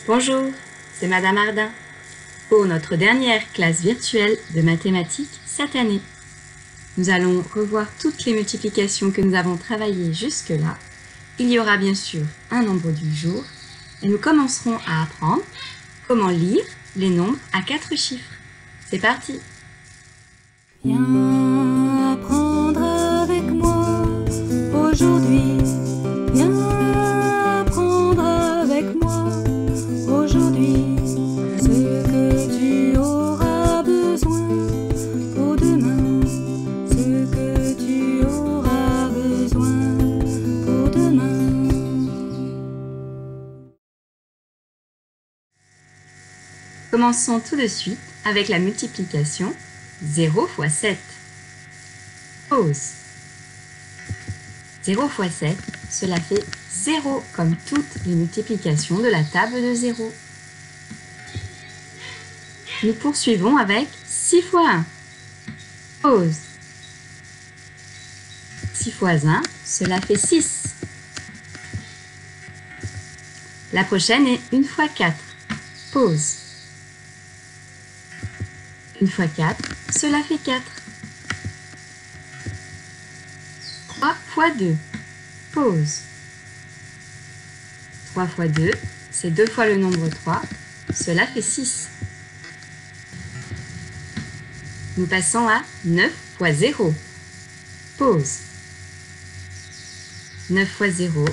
Bonjour, c'est Madame Ardin pour notre dernière classe virtuelle de mathématiques cette année. Nous allons revoir toutes les multiplications que nous avons travaillées jusque-là. Il y aura bien sûr un nombre du jour et nous commencerons à apprendre comment lire les nombres à 4 chiffres. C'est parti! Viens apprendre avec moi aujourd'hui. Viens apprendre avec moi aujourd'hui ce que tu auras besoin pour demain. Ce que tu auras besoin pour demain. Commençons tout de suite avec la multiplication 0 fois 7. Pause. 0 fois 7, cela fait 0 comme toutes les multiplications de la table de 0. Nous poursuivons avec 6 fois 1. Pause. 6 fois 1, cela fait 6. La prochaine est 1 fois 4. Pause. 1 fois 4, cela fait 4. 3 fois 2. Pause. 3 fois 2, c'est 2 fois le nombre 3. Cela fait 6. Nous passons à 9 fois 0. Pause. 9 fois 0,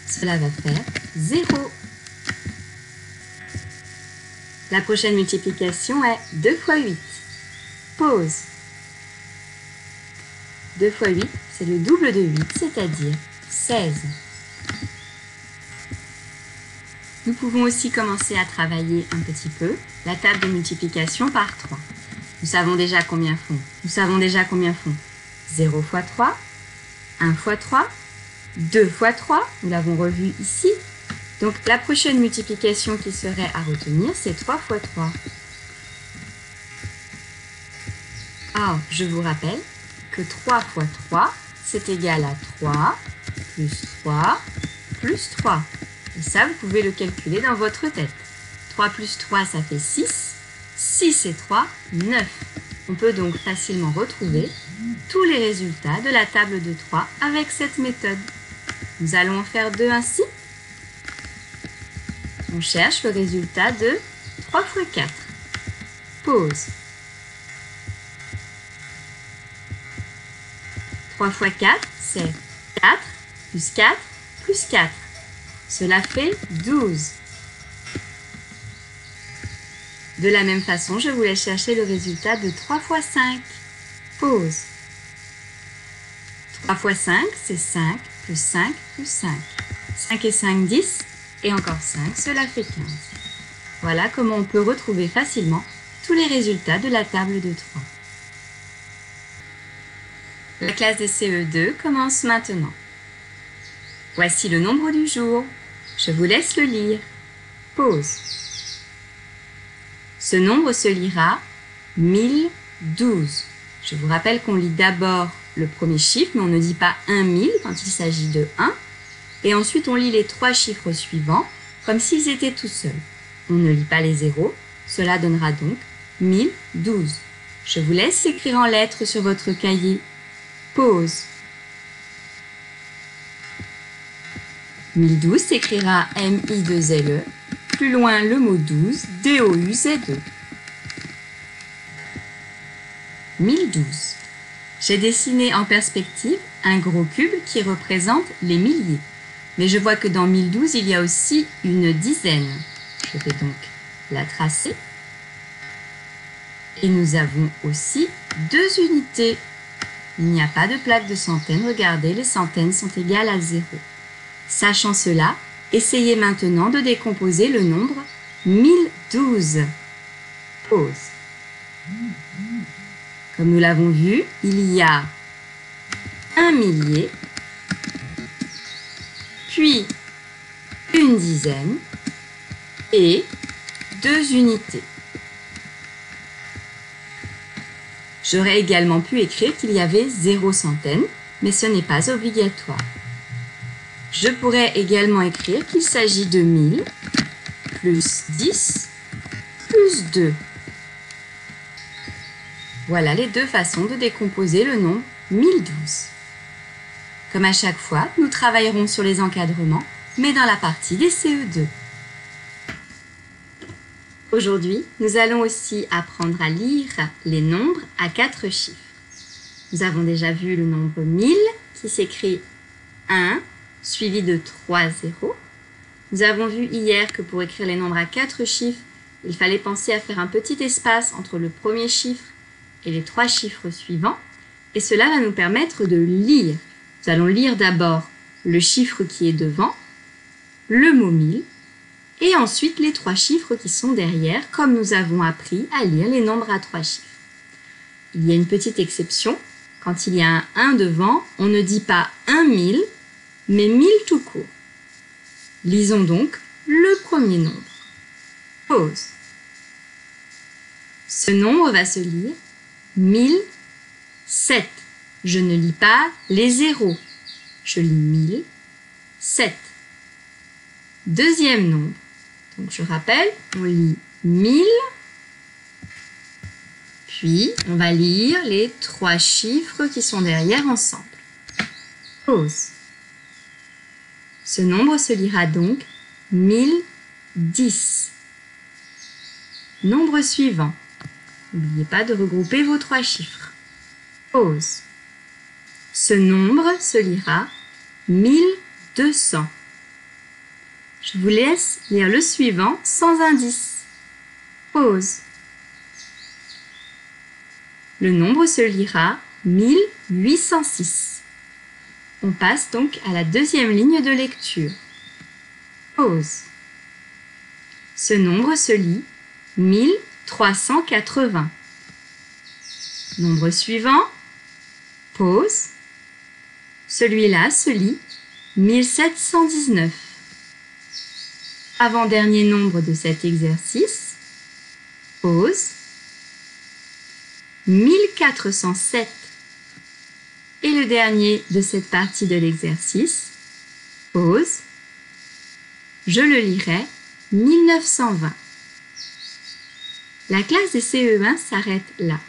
cela va faire 0. La prochaine multiplication est 2 fois 8. Pause. 2 fois 8, c'est le double de 8, c'est-à-dire 16. Nous pouvons aussi commencer à travailler un petit peu la table de multiplication par 3. Nous savons déjà combien font. 0 fois 3, 1 fois 3, 2 fois 3, nous l'avons revu ici. Donc la prochaine multiplication qui serait à retenir, c'est 3 fois 3. Or, je vous rappelle que 3 fois 3, c'est égal à 3, plus 3, plus 3. Et ça, vous pouvez le calculer dans votre tête. 3 plus 3, ça fait 6. 6 et 3, 9. On peut donc facilement retrouver tous les résultats de la table de 3 avec cette méthode. Nous allons en faire deux ainsi. On cherche le résultat de 3 fois 4. Pause. 3 fois 4, c'est 4 plus 4 plus 4. Cela fait 12. De la même façon, je vous laisse chercher le résultat de 3 fois 5. Pause. 3 fois 5, c'est 5 plus 5 plus 5. 5 et 5, 10. Et encore 5, cela fait 15. Voilà comment on peut retrouver facilement tous les résultats de la table de 3. La classe de CE2 commence maintenant. Voici le nombre du jour. Je vous laisse le lire. Pause. Ce nombre se lira 1012. Je vous rappelle qu'on lit d'abord le premier chiffre, mais on ne dit pas 1000 quand il s'agit de 1. Et ensuite, on lit les 3 chiffres suivants comme s'ils étaient tout seuls. On ne lit pas les zéros. Cela donnera donc 1012. Je vous laisse écrire en lettres sur votre cahier. Pause. 1012 s'écrira M-I-2-L-E. Plus loin, le mot 12, D-O-U-Z-E. 1012. J'ai dessiné en perspective un gros cube qui représente les milliers. Mais je vois que dans 1012, il y a aussi une dizaine. Je vais donc la tracer. Et nous avons aussi 2 unités. Il n'y a pas de plaque de centaines. Regardez, les centaines sont égales à 0. Sachant cela, essayez maintenant de décomposer le nombre 1012. Pause. Comme nous l'avons vu, il y a un millier, puis une dizaine et 2 unités. J'aurais également pu écrire qu'il y avait 0 centaine, mais ce n'est pas obligatoire. Je pourrais également écrire qu'il s'agit de 1000 plus 10 plus 2. Voilà les deux façons de décomposer le nombre 1012. Comme à chaque fois, nous travaillerons sur les encadrements, mais dans la partie des CE2. Aujourd'hui, nous allons aussi apprendre à lire les nombres à 4 chiffres. Nous avons déjà vu le nombre 1000 qui s'écrit 1 suivi de 3 zéros. Nous avons vu hier que pour écrire les nombres à 4 chiffres, il fallait penser à faire un petit espace entre le premier chiffre et les 3 chiffres suivants. Et cela va nous permettre de lire. Nous allons lire d'abord le chiffre qui est devant, le mot 1000, et ensuite les 3 chiffres qui sont derrière, comme nous avons appris à lire les nombres à 3 chiffres. Il y a une petite exception. Quand il y a un 1 devant, on ne dit pas 1000, mais 1000 tout court. Lisons donc le premier nombre. Pause. Ce nombre va se lire 1007. Je ne lis pas les zéros. Je lis 1007. Deuxième nombre. Donc je rappelle, on lit 1000. Puis on va lire les 3 chiffres qui sont derrière ensemble. Pause. Ce nombre se lira donc 1010. Nombre suivant. N'oubliez pas de regrouper vos 3 chiffres. Pause. Ce nombre se lira 1200. Je vous laisse lire le suivant sans indice. Pause. Le nombre se lira 1806. On passe donc à la deuxième ligne de lecture. Pause. Ce nombre se lit 1380. Nombre suivant. Pause. Celui-là se lit 1719. Avant-dernier nombre de cet exercice. Pause. 1407. Et le dernier de cette partie de l'exercice. Pause. Je le lirai 1920. La classe des CE1 s'arrête là.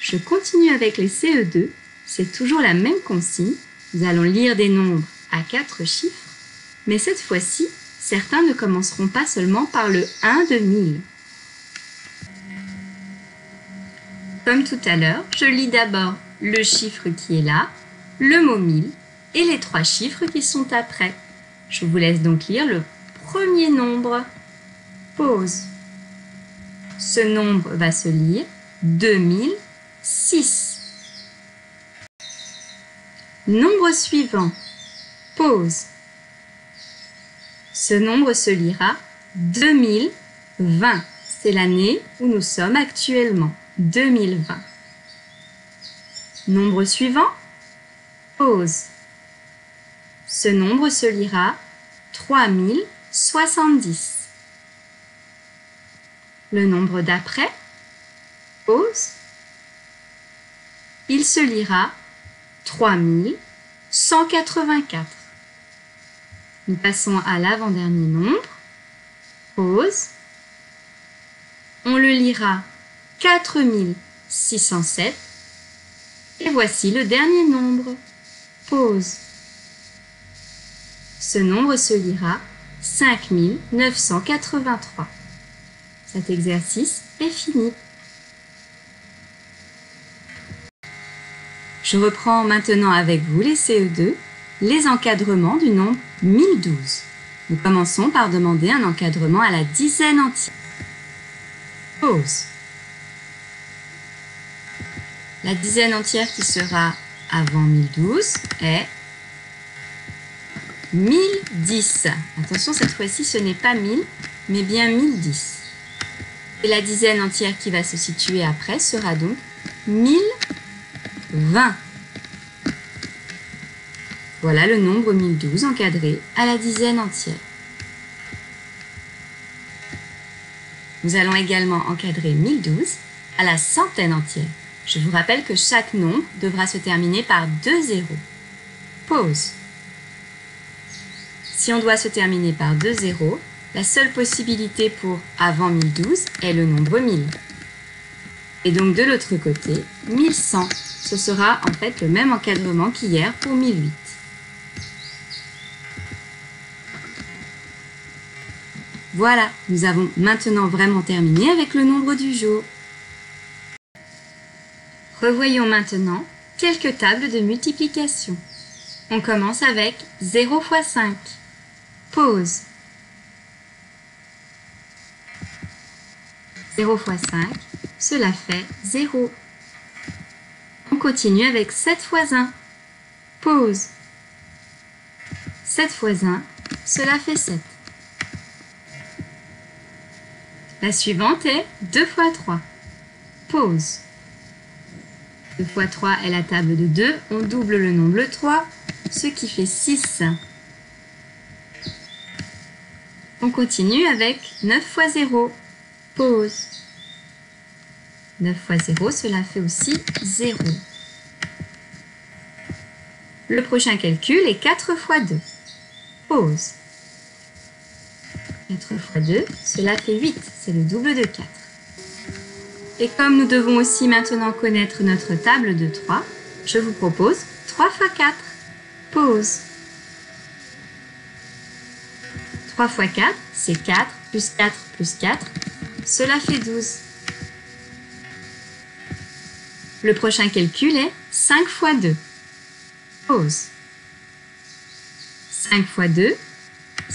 Je continue avec les CE2. C'est toujours la même consigne. Nous allons lire des nombres à 4 chiffres. Mais cette fois-ci, certains ne commenceront pas seulement par le 1 de 1000. Comme tout à l'heure, je lis d'abord le chiffre qui est là, le mot 1000 et les 3 chiffres qui sont après. Je vous laisse donc lire le premier nombre. Pause. Ce nombre va se lire 2006. Nombre suivant. Pause. Ce nombre se lira 2020. C'est l'année où nous sommes actuellement. 2020. Nombre suivant. Pause. Ce nombre se lira 3070. Le nombre d'après. Pause. Il se lira 3184. Nous passons à l'avant-dernier nombre. Pause. On le lira 4607. Et voici le dernier nombre. Pause. Ce nombre se lira 5983. Cet exercice est fini. Je reprends maintenant avec vous les CE2, les encadrements du nombre 1012. Nous commençons par demander un encadrement à la dizaine entière. Pause. La dizaine entière qui sera avant 1012 est 1010. Attention, cette fois-ci, ce n'est pas 1000, mais bien 1010. Et la dizaine entière qui va se situer après sera donc 1020. Voilà le nombre 1012 encadré à la dizaine entière. Nous allons également encadrer 1012 à la centaine entière. Je vous rappelle que chaque nombre devra se terminer par 2 zéros. Pause. Si on doit se terminer par 2 zéros, La seule possibilité pour avant 1012 est le nombre 1000. Et donc de l'autre côté, 1100. Ce sera en fait le même encadrement qu'hier pour 1008. Voilà, nous avons maintenant vraiment terminé avec le nombre du jour. Revoyons maintenant quelques tables de multiplication. On commence avec 0 x 5. Pause. 0 x 5, cela fait 0. On continue avec 7 x 1. Pause. 7 x 1, cela fait 7. La suivante est 2 x 3. Pause. 2 x 3 est la table de 2, on double le nombre 3, ce qui fait 6. On continue avec 9 x 0. Pause. 9 x 0, cela fait aussi 0. Le prochain calcul est 4 x 2. Pause. 4 x 2, cela fait 8, c'est le double de 4. Et comme nous devons aussi maintenant connaître notre table de 3, je vous propose 3 x 4. Pause. 3 x 4, c'est 4, plus 4, plus 4, cela fait 12. Le prochain calcul est 5 x 2. Pause. 5 x 2,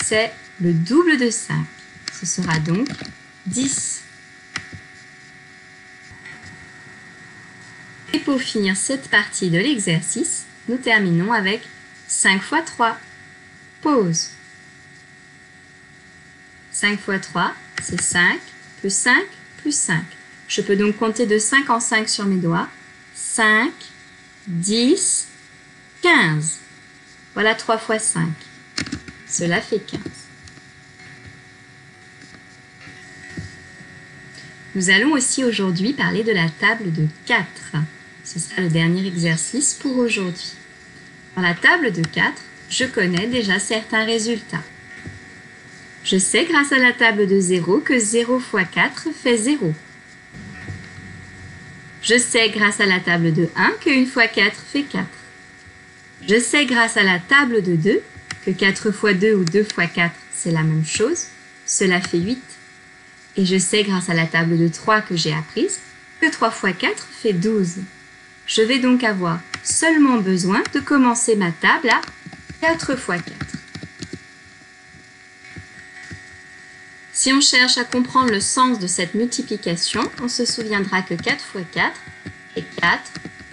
c'est le double de 5. Ce sera donc 10. Et pour finir cette partie de l'exercice, nous terminons avec 5 x 3. Pause. 5 x 3, c'est 5, plus 5, plus 5. Je peux donc compter de 5 en 5 sur mes doigts. 5, 10, 15. Voilà 3 x 5. Cela fait 15. Nous allons aussi aujourd'hui parler de la table de 4. Ce sera le dernier exercice pour aujourd'hui. Dans la table de 4, je connais déjà certains résultats. Je sais grâce à la table de 0 que 0 x 4 fait 0. Je sais grâce à la table de 1 que 1 x 4 fait 4. Je sais grâce à la table de 2 que 4 x 2 ou 2 x 4 c'est la même chose, cela fait 8. Et je sais grâce à la table de 3 que j'ai apprise que 3 x 4 fait 12. Je vais donc avoir seulement besoin de commencer ma table à 4 x 4. Si on cherche à comprendre le sens de cette multiplication, on se souviendra que 4 x 4 est 4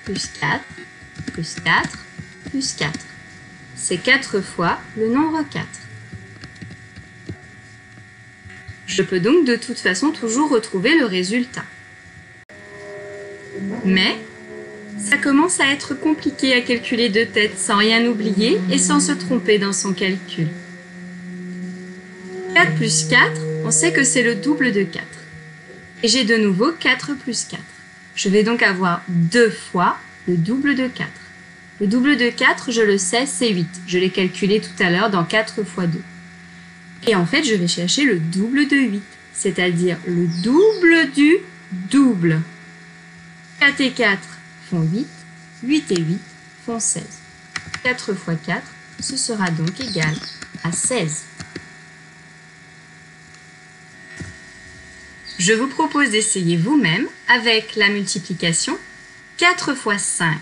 plus 4 plus 4 plus 4. C'est 4 fois le nombre 4. Je peux donc de toute façon toujours retrouver le résultat. Mais ça commence à être compliqué à calculer de tête sans rien oublier et sans se tromper dans son calcul. 4 plus 4, on sait que c'est le double de 4. Et j'ai de nouveau 4 plus 4. Je vais donc avoir 2 fois le double de 4. Le double de 4, je le sais, c'est 8. Je l'ai calculé tout à l'heure dans 4 fois 2. Et en fait, je vais chercher le double de 8, c'est-à-dire le double du double. 4 et 4 font 8, 8 et 8 font 16. 4 fois 4, ce sera donc égal à 16. Je vous propose d'essayer vous-même avec la multiplication 4 fois 5.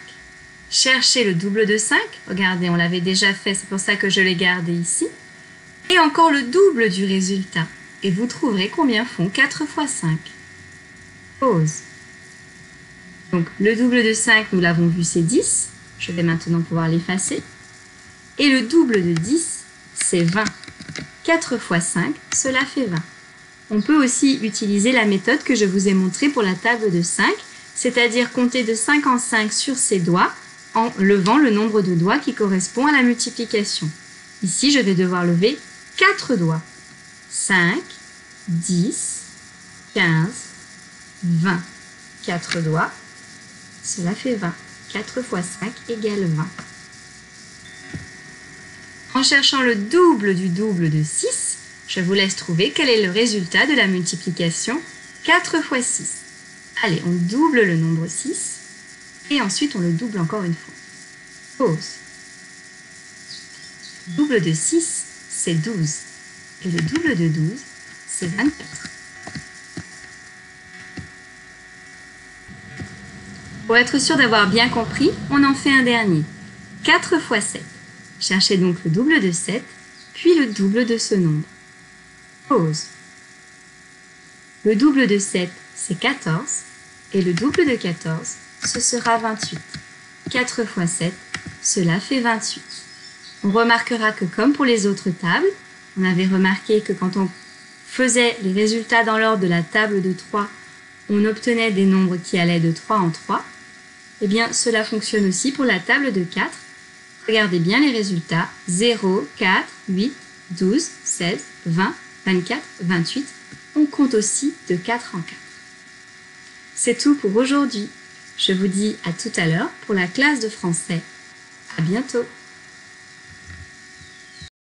Cherchez le double de 5. Regardez, on l'avait déjà fait, c'est pour ça que je l'ai gardé ici. Et encore le double du résultat. Et vous trouverez combien font 4 fois 5. Pause. Donc le double de 5, nous l'avons vu, c'est 10. Je vais maintenant pouvoir l'effacer. Et le double de 10, c'est 20. 4 fois 5, cela fait 20. On peut aussi utiliser la méthode que je vous ai montrée pour la table de 5, c'est-à-dire compter de 5 en 5 sur ses doigts en levant le nombre de doigts qui correspond à la multiplication. Ici, je vais devoir lever 4 doigts. 5, 10, 15, 20. 4 doigts, cela fait 20. 4 fois 5 égale 20. En cherchant le double du double de 6, Je vous laisse trouver quel est le résultat de la multiplication 4 fois 6. Allez, on double le nombre 6 et ensuite on le double encore une fois. Pause. Le double de 6, c'est 12. Et le double de 12, c'est 24. Pour être sûr d'avoir bien compris, on en fait un dernier. 4 fois 7. Cherchez donc le double de 7, puis le double de ce nombre. Pause. Le double de 7, c'est 14, et le double de 14, ce sera 28. 4 fois 7, cela fait 28. On remarquera que comme pour les autres tables, on avait remarqué que quand on faisait les résultats dans l'ordre de la table de 3, on obtenait des nombres qui allaient de 3 en 3. Eh bien, cela fonctionne aussi pour la table de 4. Regardez bien les résultats. 0, 4, 8, 12, 16, 20, 24, 28. On compte aussi de 4 en 4. C'est tout pour aujourd'hui. Je vous dis à tout à l'heure pour la classe de français. À bientôt.